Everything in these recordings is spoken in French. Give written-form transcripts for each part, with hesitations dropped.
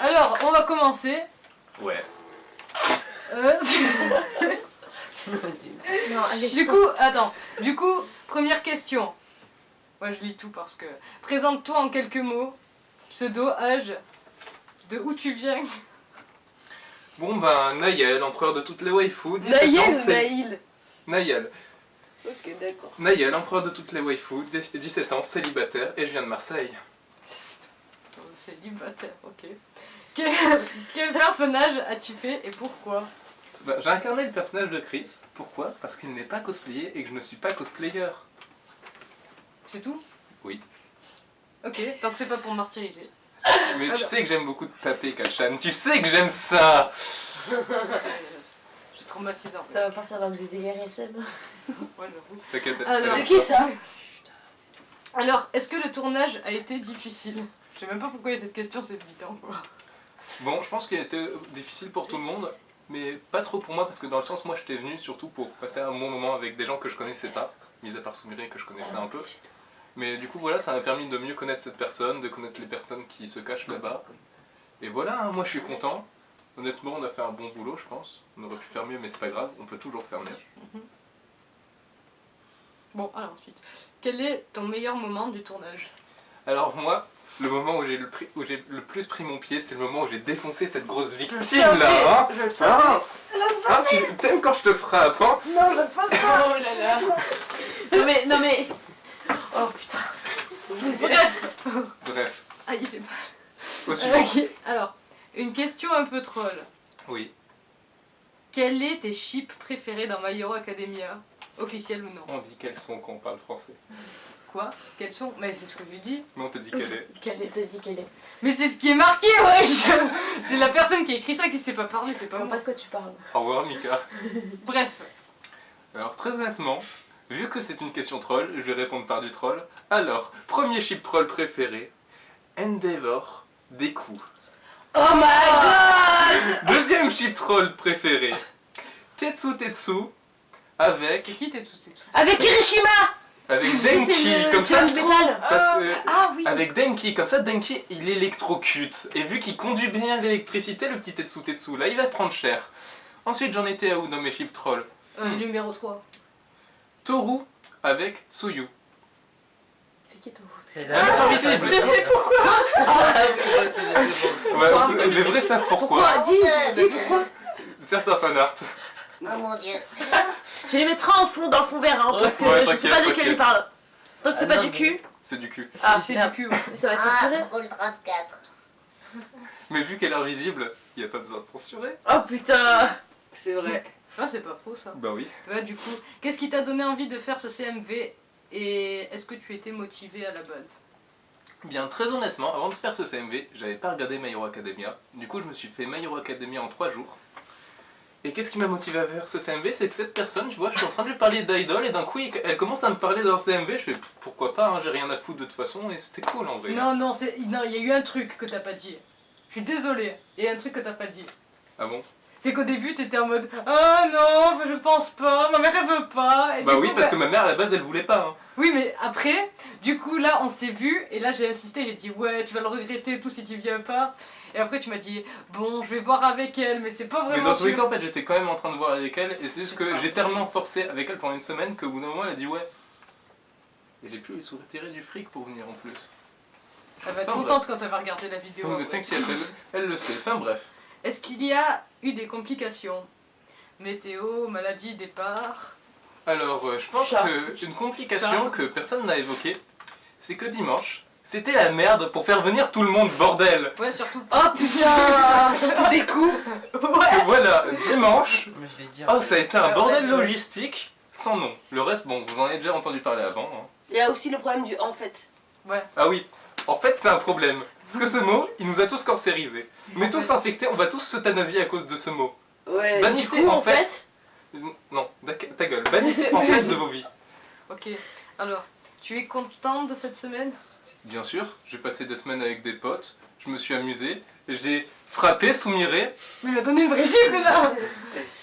Alors, on va commencer. Ouais. Non, allez, Du coup, première question. Moi, je lis tout parce que... Présente-toi en quelques mots. Pseudo, âge, de où tu viens. Bon ben, Naël, empereur de toutes les waifus. 17 ans, Naël ou c'est... Naïl? Naël. Ok, d'accord. Naël, empereur de toutes les waifus, 17 ans, célibataire, et je viens de Marseille. Célibataire, ok. Quel personnage as-tu fait et pourquoi? Ben, j'ai incarné le personnage de Chris. Pourquoi? Parce qu'il n'est pas cosplayé et que je ne suis pas cosplayer. C'est tout? Oui. Ok, tant que c'est pas pour martyriser. Mais tu sais que j'aime beaucoup te taper, Kachan. Tu sais que j'aime ça. Je suis traumatisé en fait. Ça va partir dans des délires SM. Ouais, j'avoue. T'inquiète. Alors, C'est qui ça? Alors, est-ce que le tournage a été difficile? Je sais même pas pourquoi il y a cette question, c'est évident quoi. Bon, je pense qu'il a été difficile pour tout le monde, mais pas trop pour moi, parce que dans le sens, moi j'étais venu surtout pour passer un bon moment avec des gens que je connaissais pas, mis à part Soumire que je connaissais un peu. Mais du coup voilà, ça m'a permis de mieux connaître cette personne, de connaître les personnes qui se cachent là-bas. Et voilà, hein, moi je suis content. Honnêtement, on a fait un bon boulot, je pense. On aurait pu faire mieux, mais c'est pas grave, on peut toujours faire mieux. Bon, alors ensuite, quel est ton meilleur moment du tournage? Alors moi, le moment où j'ai le plus pris mon pied, c'est le moment où j'ai défoncé cette grosse victime savais, là, hein. je le savais. Hein, hein, tu t'aimes quand je te frappe, hein. Non, je fasse pas. Oh là là. Non mais... Oh putain. Bref, Aïe, j'ai mal. au suivant. Ok, alors, une question un peu troll. Oui, Quel est tes chips préférés dans My Hero Academia? Officiel ou non? on dit quels sont quand on parle français. Quoi? Quels sont? Mais c'est ce que je lui dis. Mais on t'a dit quelle est. T'as dit qu'elle est. Mais c'est ce qui est marqué, wesh. C'est la personne qui a écrit ça qui sait pas parler, c'est Je pas vois moi. pas de quoi tu parles. Au revoir Mika. Bref, Alors très honnêtement, vu que c'est une question troll, je vais répondre par du troll. Alors, premier chip troll préféré, Endeavor Deku. Oh my god. Deuxième chip troll préféré, Tetsu Tetsu avec c'est qui t'es tout, c'est tout. Avec Kirishima. Denki, comme ça. C'est le métal. Parce que Ah oui. avec Denki, comme ça Denki il électrocute. Et vu qu'il conduit bien l'électricité, le petit Tetsu Tetsu là, il va prendre cher. Ensuite j'en étais à où dans mes chips trolls? Numéro 3. Toru avec Tsuyu. C'est qui toi? C'est Ah, mais invisible. Je sais pourquoi. Ouais, les vrais savent pourquoi. Dis pourquoi. Certains fanarts. Oh mon dieu. Tu les mettras en fond, dans le fond vert, hein, parce que Ouais, je sais pas de t'inquiète, quel il parle. Donc c'est Ah pas non, du cul. C'est du cul. Ah, c'est merde. du cul. Ouais. Ça va être censuré. Ah, Rôle 34. Mais vu qu'elle est invisible, il n'y a pas besoin de censurer. Oh putain. C'est vrai. Ah, c'est pas trop ça. Bah oui. Ouais, du coup, qu'est-ce qui t'a donné envie de faire ce CMV et est-ce que tu étais motivé à la base? Bien, très honnêtement, avant de faire ce CMV, j'avais pas regardé My Hero Academia. Du coup, je me suis fait My Hero Academia en 3 jours. Et qu'est-ce qui m'a motivé à faire ce CMV? C'est que cette personne, tu vois, je suis en train de lui parler d'idol et d'un coup, elle commence à me parler d'un CMV. Je fais pourquoi pas, hein, j'ai rien à foutre de toute façon et c'était cool en vrai. Non, il y a eu un truc que t'as pas dit. Je suis désolée, il y a un truc que t'as pas dit. Ah bon? C'est qu'au début, t'étais en mode ah non, je pense pas, ma mère elle veut pas. Et Bah du oui, coup, parce que ma mère à la base, elle voulait pas. Hein. Oui, mais après, du coup, là, on s'est vu, et là, j'ai insisté, j'ai dit, ouais, tu vas le regretter, tout, si tu viens pas. Et après, tu m'as dit, bon, je vais voir avec elle, mais c'est pas Mais vraiment dans tous les sûr. cas, en fait, j'étais quand même en train de voir avec elle, et c'est juste C'est que pas j'ai vrai. tellement forcé avec elle pendant une semaine qu'au bout d'un moment, elle a dit ouais. Et j'ai pu lui soutirer du fric pour venir en plus. Elle va être Enfin, contente quand elle va regarder la vidéo. Non, mais après. t'inquiète, elle le sait. Enfin bref. Est-ce qu'il y a eu des complications? Météo, maladie, départ. Alors, je pense Chat. qu'une complication Chat. que personne n'a évoquée, c'est que dimanche, c'était la merde pour faire venir tout le monde, bordel. Ouais, surtout. Oh putain. Surtout des coups. Parce que voilà, dimanche, Mais je vais dire. oh ça a été un Alors, bordel vas-y, ouais. logistique sans nom. Le reste, bon, vous en avez déjà entendu parler avant. Hein. Il y a aussi le problème du en fait. Ouais. Ah oui, en fait c'est un problème. Parce que ce mot, il nous a tous cancérisés. On est tous infectés, on va tous s'euthanasier à cause de ce mot. Ouais. Bannissez, du coup, en fait. Non, ta gueule. Bannissez en fait de vos vies. Ok. Alors, tu es contente de cette semaine? Bien sûr, j'ai passé 2 semaines avec des potes, je me suis amusé, et j'ai frappé Soumiré. Mais il m'a donné une vraie gifle là.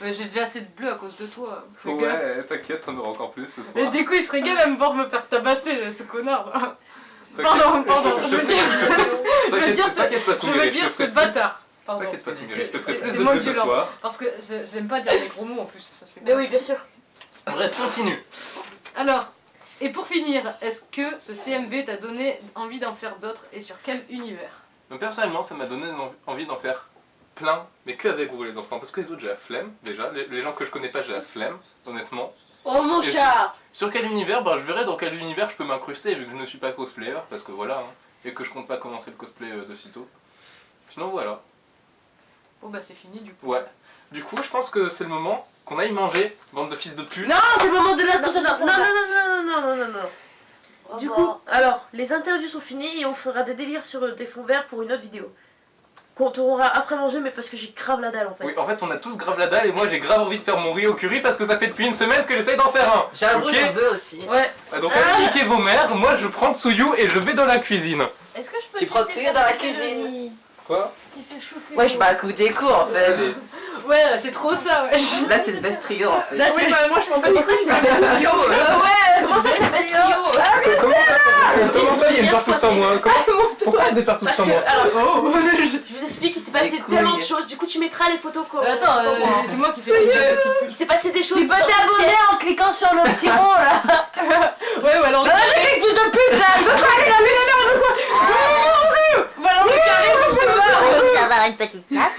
Mais j'ai déjà assez de bleu à cause de toi. Fais gaffe. Ouais, t'inquiète, t'en auras encore plus ce Et soir. du coup, il se régale à me voir me faire tabasser, ce connard. T'inquiète, Pardon, je te je veux dire. T'inquiète pas, Je Soumire, veux dire ce bâtard. Pardon. T'inquiète pas, Soumire, je te ferai C'est- plus c'est de moi bruit qui ce l'en- soir. Parce que j'aime pas dire les gros mots en plus, ça se fait Mais pas. oui, bien sûr. Bref, continue. Alors, et pour finir, est-ce que ce CMV t'a donné envie d'en faire d'autres et sur quel univers? Donc, personnellement, ça m'a donné envie d'en faire plein, mais que avec vous les enfants, parce que les autres j'ai la flemme déjà, les gens que je connais pas j'ai la flemme, honnêtement. Oh mon Et chat. Sur quel univers? Bah je verrai dans quel univers je peux m'incruster vu que je ne suis pas cosplayer, parce que voilà, hein, et que je compte pas commencer le cosplay de sitôt. Sinon voilà. Bon bah c'est fini du coup. Ouais. Du coup je pense que c'est le moment qu'on aille manger, bande de fils de pute. Non, c'est le moment de la Non, non, non, non, non, non, non, non. Oh, Du bah. coup, alors, les interviews sont finies et on fera des délires sur des fonds verts pour une autre vidéo. Qu'on tournera après manger, mais parce que j'ai grave la dalle en fait. Oui, en fait on a tous grave la dalle et moi j'ai grave envie de faire mon riz au curry parce que ça fait depuis une semaine que j'essaye d'en faire un. J'avoue, Ok. j'en veux aussi. Ouais. Donc allez niquer vos mères, moi je prends Tsuyu et je vais dans la cuisine. Est-ce que je peux Tu prends tester Tsuyu ta dans la cuisine? cuisine. Quoi? Tu fais chauffer. Ouais, je bats à coup des coups en fait. Allez. Ouais, c'est trop ça, ouais. Là, c'est le best trio en fait. Là, Oui, c'est. bah moi je m'en bats Comment les ça, couilles, c'est mais- le best trio Ouais, Comment ça, c'est le best trio Comment ça, il y a une bien partout sans moi? Pourquoi il y a des partout Parce sans que, moi? alors, Oh. je vous explique, il s'est passé Les couilles. tellement de choses. Du coup, tu mettras les photos comme. Attends, comme moi. c'est moi qui fais le petit Il s'est passé des choses. Tu peux dans cette t'abonner pièce. en cliquant sur le petit rond là. Ouais, ou alors le carré. Quel fils de pute là. Il veut pas aller là. Ou alors le carré, parce que là. Croyez-vous avoir une petite place?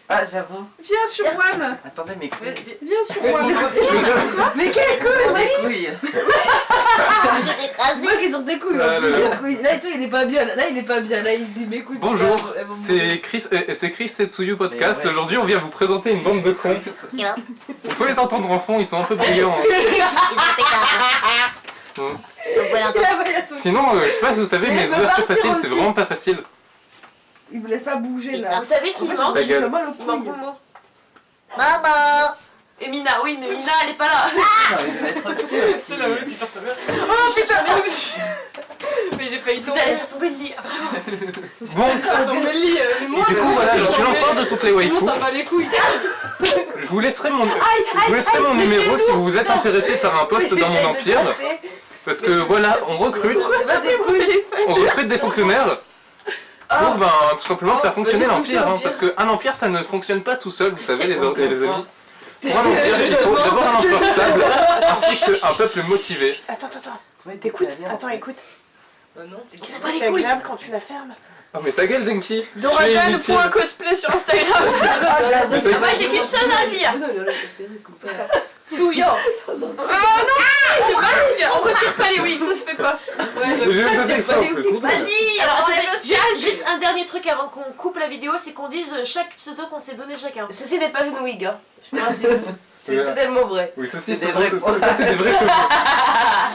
Ah, j'avoue. Viens sur WAM. Attendez, mes couilles. Viens sur WAM. Mais quelles couilles? Mes couilles. Je vais t'écraser. Moi qui sont tes couilles. Ah là là. Là et tout, il est pas bien. Là, il est pas bien. Là, il se dit mais écoute. Bonjour, elles vont c'est Chris Setsuyu Podcast. Mais ouais. Aujourd'hui, on vient vous présenter une bande de cons. On peut les entendre en fond, ils sont un peu brillants. Ils ont pété un peu. Mm. Donc voilà, Sinon, je sais pas si vous savez, Mais mes elle veut ouvertures partir faciles, c'est aussi. vraiment pas facile. Il vous laisse pas bouger Et là. ça. Vous savez qui En fait, manque Ta j'ai gueule. fait mal aux Il manque couilles. Momo. Maman. Et Mina, oui, mais Mina, elle est pas là. J'ai envie de mettre au-dessus aussi. C'est la même qui porte bien. Oh putain. Mais j'ai failli Vous tomber. allez faire tomber le lit. Bon, Faire tomber le lit. et du coup, voilà, je suis l'empereur de toutes les Tout le waifus. monde s'en bat les couilles. Je vous laisserai mon numéro si vous vous êtes intéressé par un poste dans mon empire. Parce que voilà, on recrute des fonctionnaires pour tout simplement faire fonctionner l'empire. Hein, parce qu'un empire ça ne fonctionne pas tout seul, vous savez les amis. Pour un empire, il faut d'abord un empereur stable ainsi qu'un peuple motivé. Attends. Ouais, T'écoutes. viens, Attends, viens. écoute. Non. C'est pas C'est les couilles. agréable quand tu la fermes. Oh mais ta gueule Denki. Tu es Doragan inutile. point cosplay sur Instagram. Ah, Mais ta Moi, gueule. j'ai qu'une chose à dire. Tsuyo. On retire pas les wigs, ça se fait pas. Mais je vais faire exprès en plus. Vas-y. Alors, enlève attendez, le scan. juste un dernier truc avant qu'on coupe la vidéo, c'est qu'on dise chaque pseudo qu'on s'est donné chacun. Ceci n'est pas une wig. Hein. Je pense que c'est Ouais. totalement vrai. Oui, ceci, C'est ça, des vrais c'est des vrais photos.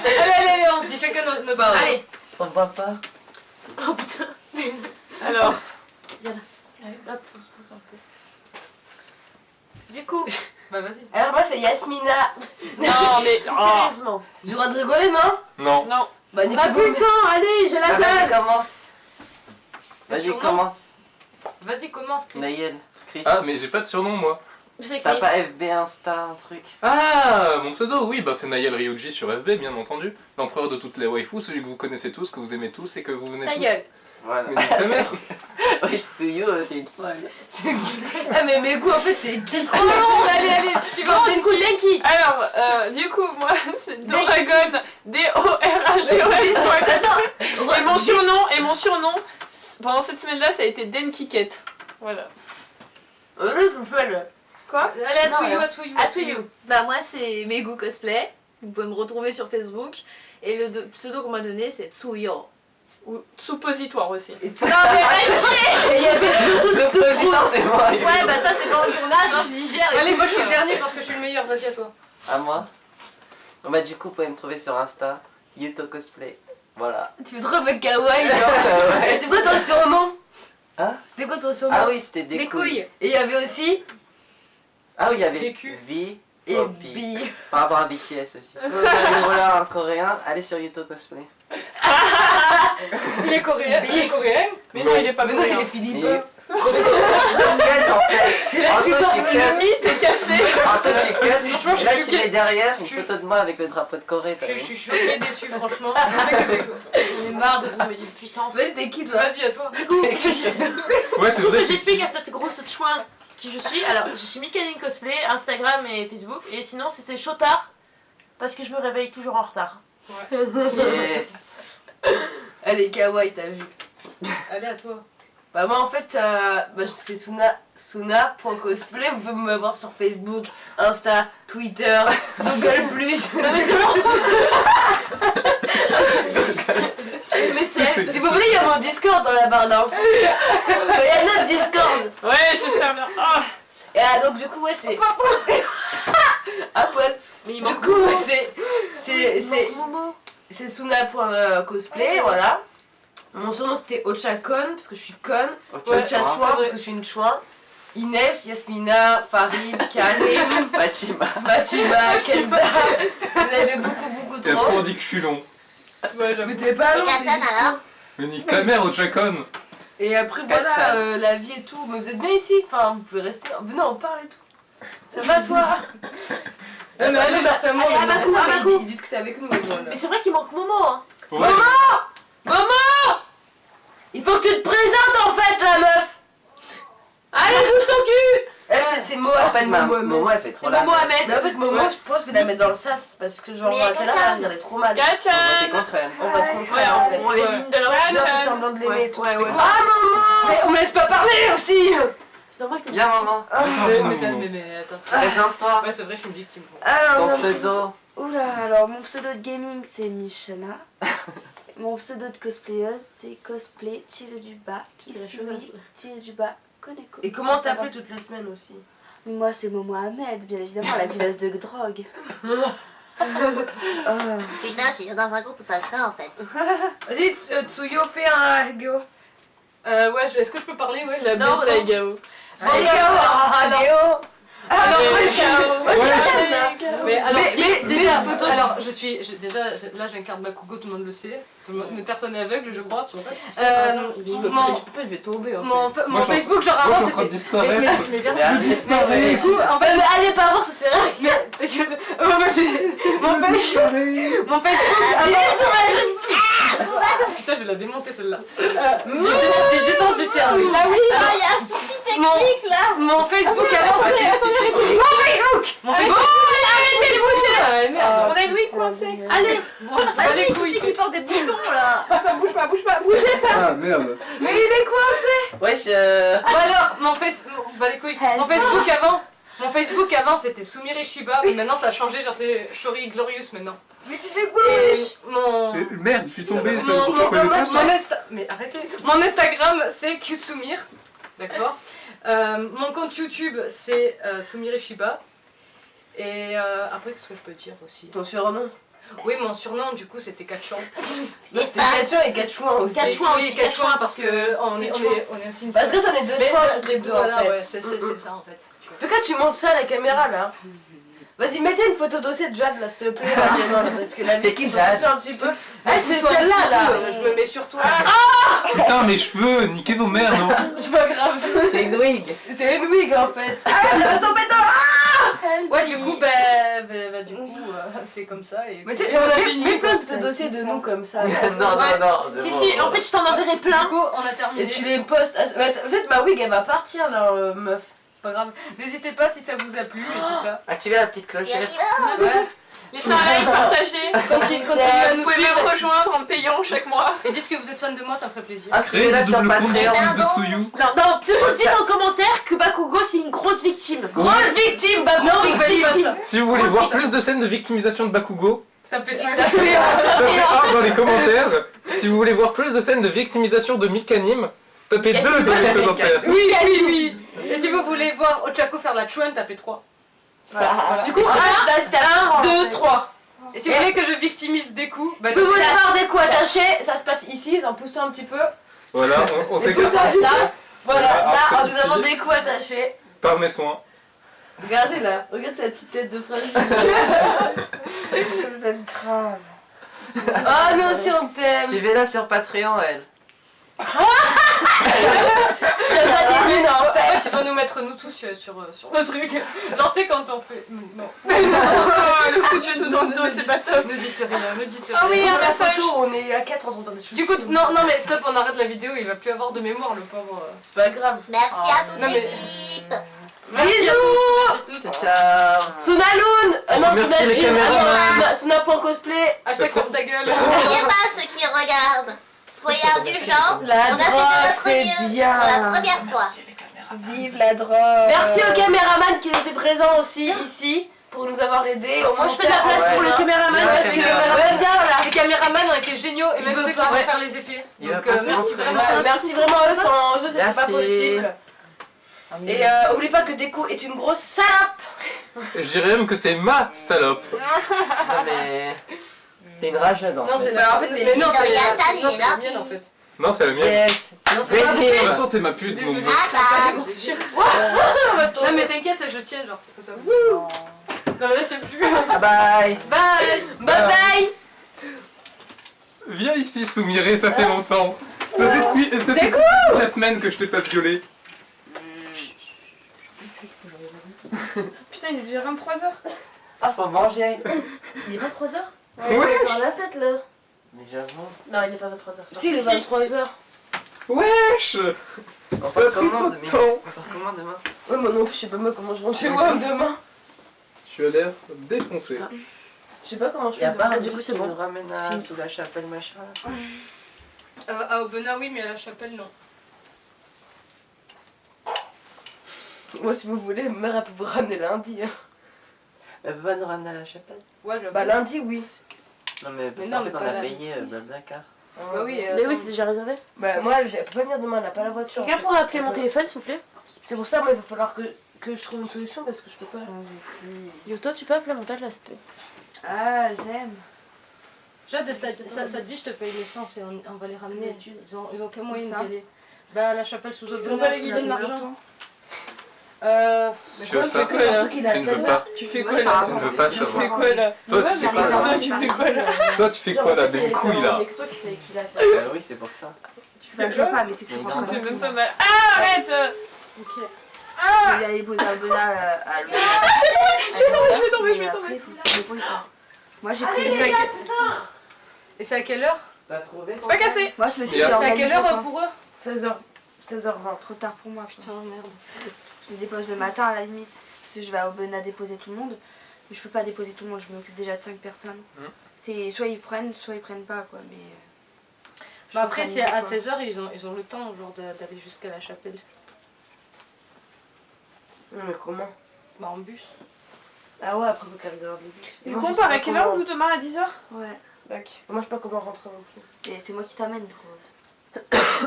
Allez, on se dit chacun nos barres. Allez. On voit pas. Oh putain. Alors. Hop, pousse un peu. Du coup, Bah vas-y. Alors moi c'est Yasmina. Non mais. sérieusement. J'ai le droit de rigoler non? Non. Non. Bah Ah niquez-vous. putain, allez, j'ai la Ah, dalle. Vas-y, commence. Le Vas-y, surnom commence. Vas-y, commence, Chris. Nayel, Chris. Ah mais j'ai pas de surnom moi. C'est T'as Chris. pas FB Insta, un truc? Ah, mon pseudo, oui, bah c'est Nayel Ryuji sur FB, bien entendu. L'empereur de toutes les waifus, celui que vous connaissez tous, que vous aimez tous et que vous venez Ta tous. gueule. Voilà. Mais ta mère. Oui, Tsuyu, c'est une folle. Ah mais mes goûts en fait t'es trop long. Allez, tu vas Bon, du coup, Denki. Alors, du coup, moi, c'est Doragon. D-O-R-A-G-O-N. Attends. Et mon surnom, pendant cette semaine-là, ça a été Denkikette. Voilà. Quoi? Allez, Non, rien. à À Tsuyu. Bah moi c'est Megu Cosplay, vous pouvez me retrouver sur Facebook et le pseudo qu'on m'a donné c'est Tsuyo. Ou suppositoire aussi. Et il y avait surtout Le ce président, c'est moi. il est Ouais bon. bah ça c'est pendant le tournage, hein, je digère et Allez, tout. moi je suis le dernier parce que je suis le meilleur, vas-y à toi. À moi. Bon, bah, du coup, vous pouvez me trouver sur Insta, Yuto Cosplay. Voilà. Tu fais trop le mec kawaii genre. Ouais. C'est quoi ton surnom? Hein? C'était quoi ton surnom? Ah oui, c'était des Des couilles. couilles. Et il y avait aussi Ah oui, il y avait Des culs. V, et Poppy. Bi. Par rapport à BTS aussi. Et voilà, en coréen, allez sur Yuto Cosplay. Il est coréen. Il est coréen. Mais non, il est pas Mais non, il coréen. est philippin. C'est la Le mythe est cassé. Ensuite, tu cut. Franchement, je Là, suis tu mets choquée. derrière une Je- photo de moi avec le drapeau de Corée. t'as Je vu suis choquée et déçue, franchement. J'en ai marre de vous mettre une puissance. Vas-y, t'es qui toi? Vas-y, à toi. Ouais, c'est Du coup, vrai. j'explique à cette grosse chouin qui je suis. Alors, je suis Mikaline Cosplay, Instagram et Facebook. Et sinon, c'était Chotard, parce que je me réveille toujours en retard. Yes. Elle est kawaii, t'as vu. Allez, à toi. Bah moi en fait, c'est Suna.cosplay, vous pouvez me voir sur Facebook, Insta, Twitter, Google+. Non mais c'est bon. Mais c'est... Si vous voulez, il y a mon Discord dans la barre d'infos. Il y a notre Discord. Ouais, j'espère bien. Ah. Et donc du coup, ouais, c'est... À poil. Mais il Du manque coup, Momo. c'est Suna.cosplay, voilà. Mon surnom c'était Ochakon, parce que je suis conne. Ok, Ocha toi. Chouin, parce que je suis une chouin. Inès, Yasmina, Farid, Karim, Fatima. Fatima, Kenza. Vous en avez beaucoup Et après, on trop. dit que je suis long. Ouais, j'avoue. Mais t'es pas Et long, Katsan t'es- alors? Mais nique ta mère, Ochakon. Et après voilà, Katsan. la vie et tout. Mais vous êtes bien ici, enfin vous pouvez rester. Venez, on parle et tout. Ça va toi? Mais allez, personnellement, allez, à ma coupe, à ma coupe. Il discute avec nous. Voilà. Mais c'est vrai qu'il manque Momo, hein. Ouais. Il faut que tu te présentes en fait, la meuf. Allez, bouge ton cul. Elle, c'est Momo. En fait, Momo, elle fait trop C'est la Momo meuf. Ahmed. Mais en fait, Momo, je pense que je vais la mettre dans le sas parce que genre, Mais t'es là, elle regardait trop mal. On va Katchan. voter contre elle. On va te contrer Ouais, en fait. on élimine de la Ouais, Tu dois Katchan. faire semblant de l'aimer et tout. Ouais, ouais. Ah maman. Mais on me laisse pas parler aussi. C'est normal que t'es Viens, petit. maman. Mais attends. Présente-toi. Ouais, c'est vrai, je suis une victime. Ton Alors, pseudo. oula, alors mon pseudo de gaming c'est Michana. Mon pseudo de cosplayeuse c'est cosplay Isui Koneko. Et comment Sur t'appeler Instagram. toutes les semaines aussi? Moi c'est Momo Ahmed, bien évidemment, la dealeuse de drogue. Oh. Putain, je suis dans un groupe où ça craint en fait. Vas-y, Tsuyo, fais un Geo. Ouais, est-ce que je peux parler? Ouais. C'est la Non, best non. Aigao. Alors, Mais alors, mais déjà, une photo. alors là j'incarne Bakugo, tout le monde le sait. Mais personne n'est aveugle, je crois. je vais tomber en Mon Moi, je suis Facebook, genre Moi, je avant suis en train de c'était. disparaître. Mais viens. Mais arrête. Du coup, en fait, Mais allez pas voir, ça sert à rien. mon Facebook avant. Putain, je vais la démonter celle-là. Du sens du terme. Ah oui, il y a un souci technique là. Mon Facebook avant c'était. Mon Facebook. Arrêtez de bouger. Merde. On a une ouïe coincée. Allez. Bon, bah les Allez, couilles. qui c'est qui porte des boutons là? Attends, bouge pas, bougez pas. Ah merde. Mais il est coincé. Wesh, Bon alors, bah les couilles. Mon Facebook avant c'était Sumire Shiba, mais maintenant ça a changé, genre c'est Shori Glorious maintenant. Mais tu fais quoi? Et mon. Merde, je suis tombé. Mais arrêtez. Mon Instagram c'est Kutsumir, d'accord. Mon compte YouTube c'est Sumire Shiba. Et après qu'est-ce que je peux dire aussi? Ton surnom? Oui, mon surnom du coup c'était Katchan. Non, c'était Katchouin et Katchouin aussi. Katchouin Oui, aussi, Katchouin parce que on C'est est chouin. aussi une. Parce que t'en es deux Mais, chouins toutes les deux en voilà, fait. ouais, c'est ça en fait. Pourquoi tu montes ça à la caméra là? Vas-y, mettez une photo dossier de Jade là, s'il te plaît. là, parce que la C'est qui, Jade? un petit peu. Elle, c'est celle-là là. Je me mets sur toi. Putain, mes cheveux, niquez vos mères, non? C'est pas grave. c'est une wig. C'est une wig en fait. Ouais, du coup, du coup, c'est comme ça. Et Mettez et on a fini. mets plein de petits dossiers de nous comme ça. Non, c'est Si, bon. si, en fait, je t'en enverrai Du plein. coup, on a terminé. Et tu les postes. Mais en fait, ma wig elle va partir là, meuf. Pas grave. N'hésitez pas si ça vous a plu et tout ça. Activez la petite cloche. Ouais. Laissez un like, partagez. Continuez à Vous nous pouvez suivre. me rejoindre en payant chaque mois. Et dites que vous êtes fan de moi, ça me ferait plaisir. Ah, Créez suivez-la des sur doubles comptes Patreon. de Tsuyu. Non, plutôt dites en commentaire que Bakugo c'est une grosse victime. Grosse victime, bah Grosse grosse victime. victime. Si vous voulez voir plus de scènes de victimisation de Bakugo, Tapez. tapez 1 dans les commentaires. Si vous voulez voir plus de scènes de victimisation de Mikanim, tapez 2 dans les commentaires. Oui. Et si vous voulez voir Ochako faire la chouane, tapez 3. Voilà. Du coup, c'était 1, 2, 3. Et si vous voulez que je victimise des coups, Si vous voulez avoir des coups attachés, ça se passe ici, en poussant un petit peu. Voilà, on Et s'écarte poussage là. Voilà, Voilà, là, ici. nous avons des coups attachés. par mes soins. Regardez là, regarde cette petite tête de fragile. Vous êtes grave. Ah, nous aussi on t'aime. Suivez-la sur Patreon, elle. J'avais mettre nous tous sur le truc. Genre, tu sais, quand on fait. Non. Le coup de genou dans le dos, c'est pas top. Ne dites rien, ne dites rien. Ah oui, On un fait la message. photo, on est à 4 en train de faire des choses. Du coup, non, mais stop, on arrête la vidéo, il va plus avoir de mémoire, le pauvre. C'est pas grave. Merci à toute non, mais- l'équipe. Merci à tous, merci à toutes. Ciao. Sonaloun non, Merci Sona les Jim, caméramans. Sona.cosplay. Hashtag ferme ta gueule. N'oubliez pas ceux qui regardent. Soyez indulgents. La On a fait de drogue, notre c'est mieux bien. pour la première fois. Vive la drogue. Merci aux caméramans qui étaient présents aussi ici pour nous avoir aidés. Moi je fais de la place pour les caméramans. Ouais, parce c'est que bien. Ouais, viens là. les caméramans ont été géniaux et Ils même veulent ceux qui pas, vont ouais. faire les effets. Il va Donc passer merci en vraiment. Merci vraiment à eux, sans eux c'était pas Merci. possible. Et oublie pas que Déco est une grosse salope. Je dirais même que c'est ma salope. Non mais... T'es une rageuse en Non, fait. c'est la. En fait, mais non, c'est Dorian, la t'as non, c'est la dit, mienne en fait. Non, c'est la mienne. Yes. Non, c'est pas De Vérité. toute façon, t'es ma pute, mon Désolée. bout. Ah Non, mais t'inquiète, je tiens, genre, comme ça. Non, mais là, je sais plus. Bye bye. Bye! Bye bye. Viens ici, Soumiré, ça fait longtemps. Ça fait depuis la semaine que je t'ai pas violé. Putain, il est déjà 23h. Ah, faut manger. Il est 23h Ouais. Dans la fête là. Mais j'avoue. Non, il est pas 23h. Si, il est 23h. Wesh. On Ça a part pris comment trop de demain? temps. On part comment demain? Ouais, moi non plus, je sais pas moi comment je rentre chez moi demain. Tu as l'air défoncé. Je sais pas comment je fais Y'a pas demain. un Du coup, c'est qui bon. nous ramène C'est à fini. sous la chapelle machin là. À Aubenas, oui, mais à la chapelle, non. Moi, si vous voulez, ma mère elle peut vous ramener lundi. hein. Elle peut pas nous ramener à la chapelle? Ouais, je Bah, lundi, oui. Non mais parce Mais non, qu'en fait mais on pas a là. payé Blablacar. Bah oui, Mais oui, c'est déjà réservé. Bah, moi, elle peut pas venir demain, elle a pas la voiture. Quelqu'un pourrait appeler mon téléphone, s'il vous plaît? C'est pour ça, moi, il va falloir que je trouve une solution parce que je peux pas. Yo, toi, tu peux appeler mon tel là, s'il te plaît? Ah, j'aime. Jade, ça te dit, je te paye l'essence et on va les ramener. Ils ont aucun moyen Où ça d'y aller. Bah, à la chapelle sous Aubenas, pas les je te guides donne de l'argent. Tu veux c'est pas? quoi là Tu ne veux pas. Tu fais Moi, quoi je là? pars Tu ne veux pas Tu fais savoir. quoi là? Toi, tu fais quoi là? Toi, tu fais quoi là? Toi, tu fais quoi là? Des couilles là? C'est que toi qui sais qui l'a, ça. Bah oui c'est pour ça. Tu fais que je veux pas, mais c'est que je Mais rentre non. en Tu me fais même bâtiment. pas mal. Ah, arrête! Ok. Je vais aller poser un Aubenas à l'eau. Je vais tomber, je vais Mais tomber. après, faut que tu déposes, quoi. Moi, j'ai pris Et les c'est à quelle heure? T'as trouvé? C'est pas cassé! Moi, je me suis Et dit, C'est à organisé, quelle heure quoi. pour eux? 16h20. Trop tard pour moi. Putain, merde. Je les dépose le matin à la limite. Parce que je vais à Aubenas déposer tout le monde. Mais je peux pas déposer tout le monde, je m'occupe déjà de 5 personnes. C'est soit ils prennent pas quoi. Mais. je Bah peux après, c'est organiser, à quoi. 16h, ils ont le temps genre d'aller jusqu'à la chapelle. Non, mais comment? Bah en bus. Ah ouais, après, faut qu'elle regarde les bus. Du Moi, coup, je on sais part pas à quelle heure? comment- Nous, demain à 10h? Ouais. Tac. Moi, je sais pas comment rentrer non plus. Et c'est moi qui t'amène, grosse.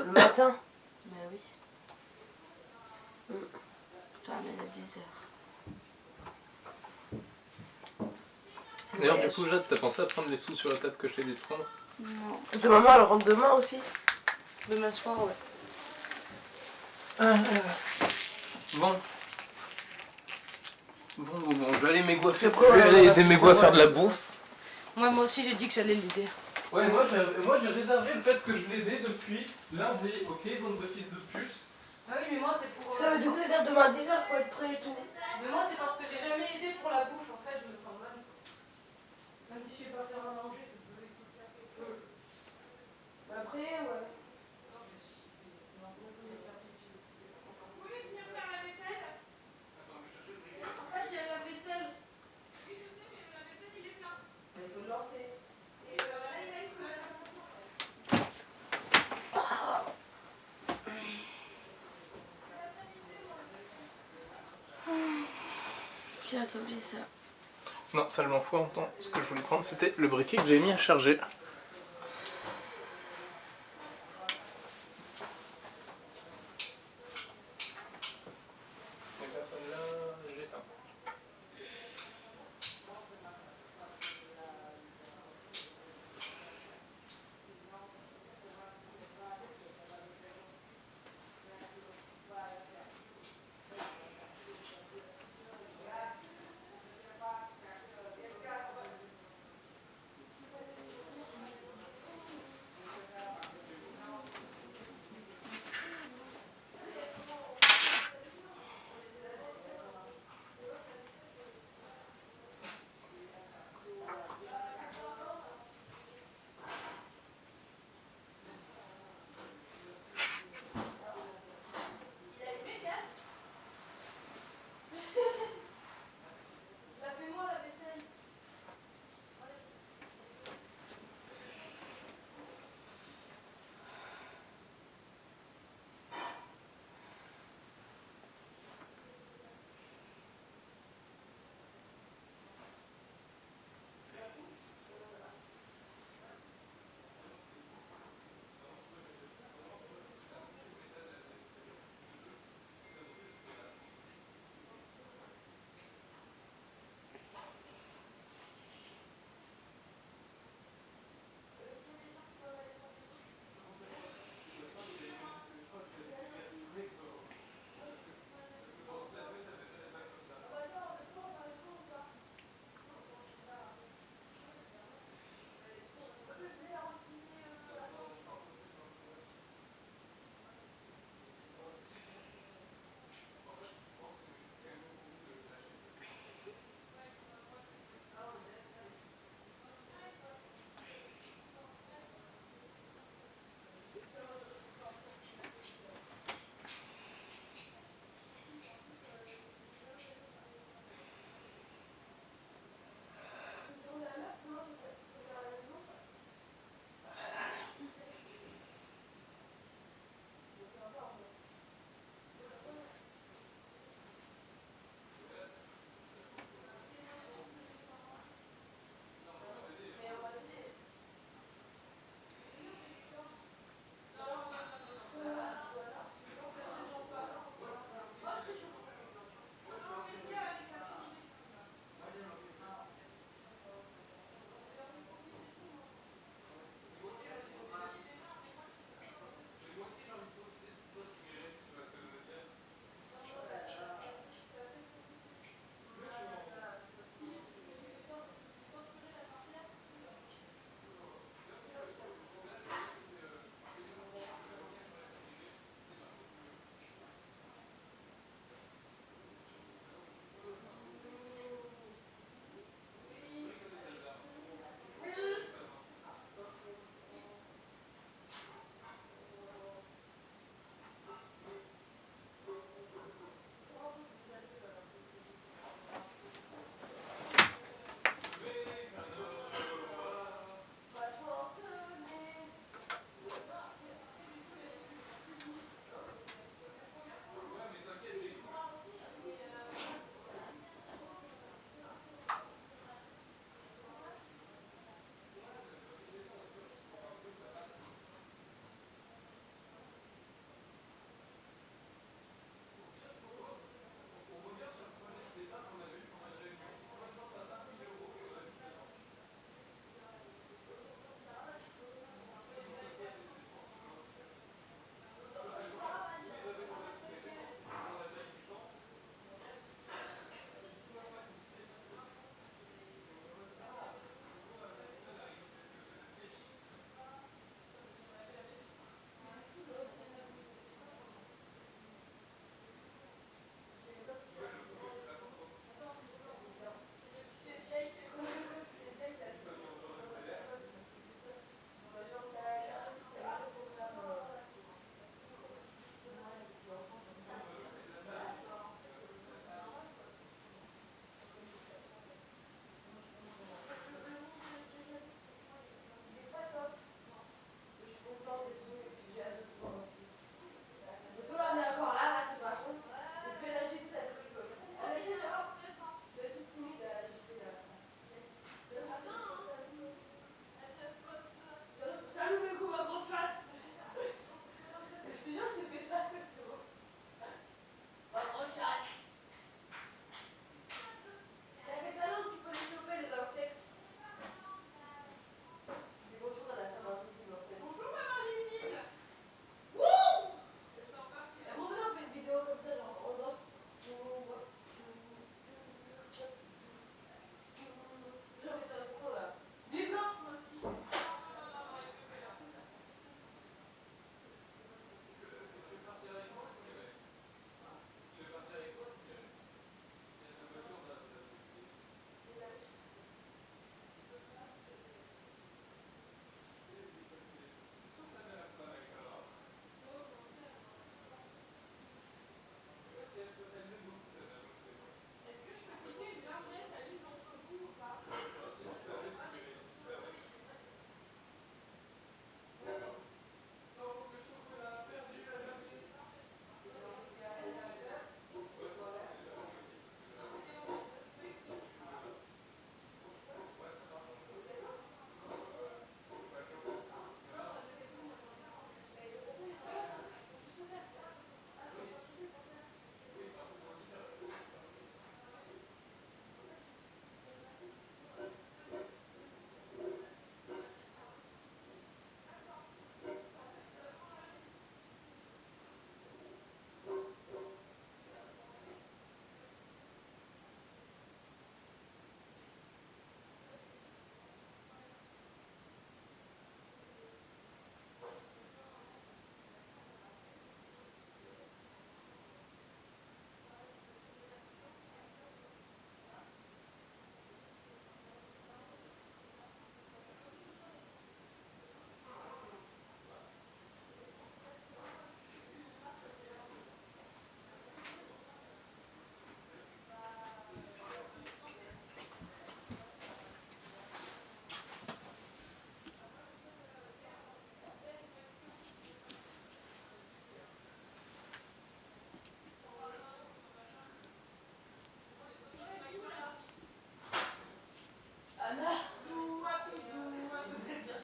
Le matin? Bah oui. Je t'amène à 10h. D'ailleurs, du coup, Jade, t'as pensé à prendre les sous sur la table que je t'ai dit de prendre? Non. Ta maman, elle rentre demain aussi? Demain soir, ouais. Bon. Bon, je vais aller m'égoiffer. C'est quoi, Je vais aller là, aider mes à faire de la bouffe. Moi aussi, j'ai dit que j'allais l'aider. Ouais, moi j'ai réservé le fait que je l'aidais depuis lundi, ok, bande de fils de puce. Ah oui, mais moi, c'est pour. Ça veut du coup dire demain à 10h, faut être prêt et tout. Mais moi, c'est parce que j'ai jamais aidé pour la bouffe, en fait, je me sens mal. Même si je sais pas faire à manger, je peux essayer de faire quelque chose. Après, ouais. En fait, il y a la vaisselle. Il faut le lancer. J'ai oublié ça. Non, ça je m'en fous en temps. Ce que je voulais prendre, c'était le briquet que j'ai mis à charger.